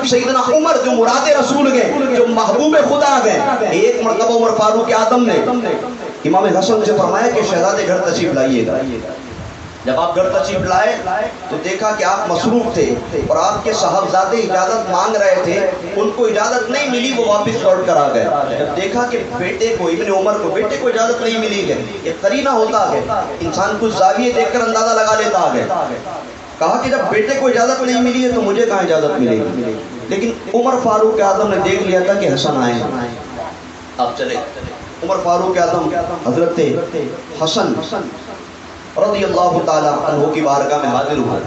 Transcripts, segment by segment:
سیدنا عمر جو مراد رسول گئے، جو محبوب خدا گئے، ایک مرتبہ عمر فاروق اعظم نے امام حسن سے فرمایا کہ شہزادے گھر تشریف لائیے گا۔ جب آپ گھر تشریف لائے تو دیکھا کہ آپ مصروف تھے اور آپ کے صاحبزادے اجازت مانگ رہے تھے، ان کو اجازت نہیں ملی، وہ واپس لوٹ کر آ گئے۔ جب دیکھا کہ بیٹے کو، ابن عمر کو بیٹے کو اجازت نہیں ملی ہے، یہ قرینہ ہوتا ہے، انسان کچھ زاویے دیکھ کر اندازہ لگا لیتا ہے۔ کہا کہ جب بیٹے کو اجازت نہیں ملی ہے تو مجھے کہاں اجازت ملے گی؟ لیکن عمر فاروق اعظم نے دیکھ لیا تھا کہ حسن آئے ہیں، آپ چلے۔ عمر فاروق اعظم حضرت حسن رضی اللہ تعالی عنہ کی بارگاہ میں حاضر ہوا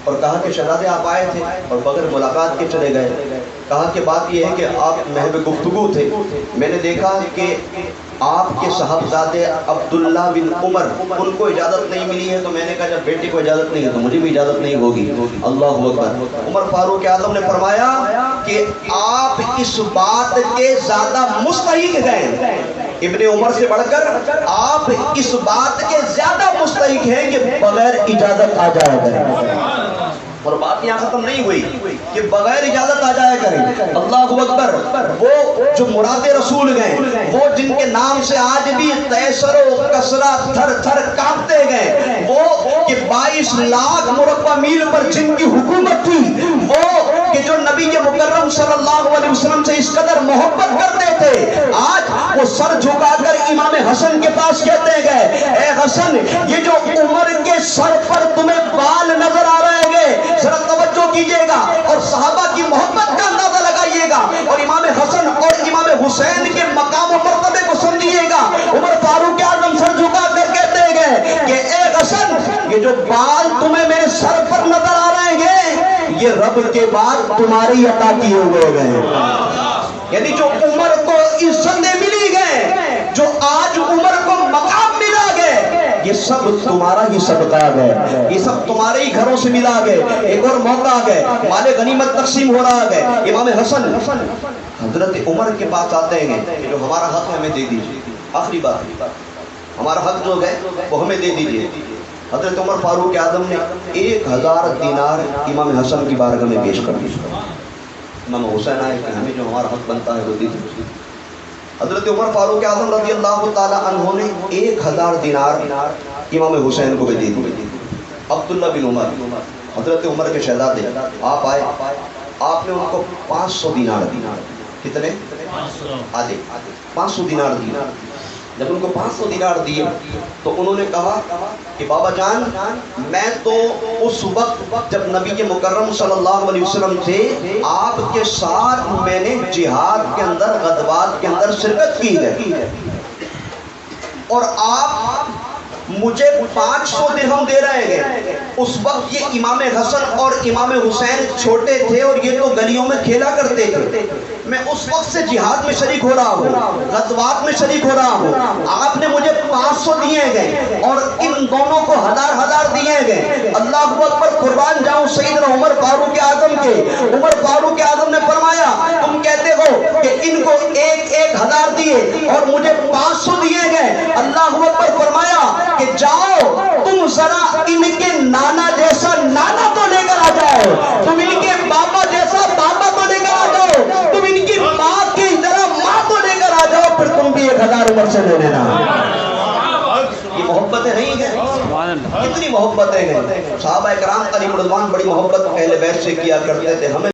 اور کہا کہ شہزادے آپ آئے تھے اور بغیر ملاقات کے چلے گئے۔ کہا کہ بات یہ ہے کہ آپ محو گفتگو تھے، میں نے دیکھا کہ آپ کے صاحبزادے عبداللہ بن عمر ان کو اجازت نہیں ملی ہے، تو میں نے کہا جب بیٹے کو اجازت نہیں ہے تو مجھے بھی اجازت نہیں ہوگی۔ اللہ اکبر۔ عمر فاروق اعظم نے فرمایا کہ آپ اس بات کے زیادہ مستحق ہیں، ابن عمر سے بڑھ کر آپ اس بات کے زیادہ مستحق ہیں کہ بغیر اجازت آ جایا کریں۔ اور بات یہاں ختم نہیں ہوئی کہ بغیر اجازت آ جایا کریں۔ اللہ اکبر۔ وہ جو مراد رسول گئے، وہ جن کے نام سے آج بھی قیصر و کسریٰ تھر تھر کانپتے گئے، وہ کہ 22 لاکھ مربع میل پر جن کی حکومت تھی، وہ کہ جو نبی مکرم صلی اللہ علیہ وسلم سے اس قدر محبت کرتے تھے، آج وہ سر جھکا کر امام حسن کے پاس کہتے گئے، اے حسن، یہ جو عمر کے سر پر تمہیں بال نظر آ رہے ہیں، ذرا توجہ کیجئے گا اور صحابہ کی محبت کا اندازہ لگائیے گا اور امام حسن اور امام حسین کے مقام و مرتبے کو سمجھیے گا۔ عمر فاروق اعظم سر جھکا کر کہتے گئے کہ اے حسن، یہ جو بال تمہیں میرے سر پر نظر آ رہے ہیں، یہ رب کے بعد تمہاری عطا کیے ہوئے گئے، یعنی جو عمر کو عزتیں ملی گئے، جو آج عمر کو مقام ملا گئے، یہ سب تمہارا ہی صدقہ ہے، یہ سب تمہارے ہی گھروں سے ملا گئے۔ ایک اور موقع گئے، مال غنیمت تقسیم ہو رہا ہے، امام حسن حضرت عمر کے پاس آتے ہیں کہ جو ہمارا حق ہے ہمیں دے دیجیے، آخری بات، ہمارا حق جو ہے وہ ہمیں دے دیجیے۔ حضرت عمر فاروق اعظم نے 1000 دینار امام حسن کی بارگاہ میں پیش کر دیا۔ امام حسین آئے کہ ہمیں جو ہمارا حق بنتا ہے وہ دے دیجیے۔ حضرت عمر فاروق اعظم رضی اللہ تعالی عنہ نے 1000 دینار امام حسین کو بھی دے دیے۔ عبداللہ بن عمر حضرت عمر کے شہزادے آپ آئے، آپ نے ان کو 500 دینار دی۔ کتنے؟ آدھے 500 دینار دی۔ جب ان کو 500 دینار دیے تو انہوں نے کہا کہ بابا جان، میں تو اس وقت جب نبی مکرم صلی اللہ علیہ وسلم تھے، آپ کے ساتھ میں نے جہاد کے اندر، غزوات کے اندر شرکت کی ہے، اور آپ مجھے 500 درہم دے رہے ہیں۔ اس وقت یہ امام حسن اور امام حسین چھوٹے تھے اور یہ تو گلیوں میں کھیلا کرتے تھے، میں اس وقت سے جہاد میں شریک ہو رہا ہوں، غزوات میں شریک ہو رہا ہوں، آپ نے مجھے 500 دیے گئے اور ان دونوں کو 1000 دیے گئے۔ اللہ اکبر، قربان جاؤں سیدنا عمر فاروق اعظم کے۔ عمر فاروق اعظم نے فرمایا تم کہتے ہو کہ ان کو 1000 دیے اور مجھے 500 دیے گئے۔ اللہ اکبر، فرمایا کہ جاؤ تم ذرا ان کے نانا جیسا نانا تو لے کر آ جاؤ، تم ان کے بابا جیسا بابا تو لے کر آ جاؤ، تم ان کی ماں کی طرح ماں تو لے کر آ جاؤ، پھر تم بھی 1000 عمر سے لے لینا۔ یہ محبتیں نہیں ہیں، کتنی محبتیں ہیں۔ صحابہ کرام علیہم رضوان بڑی محبت اہل بیت سے کیا کرتے تھے۔ ہمیں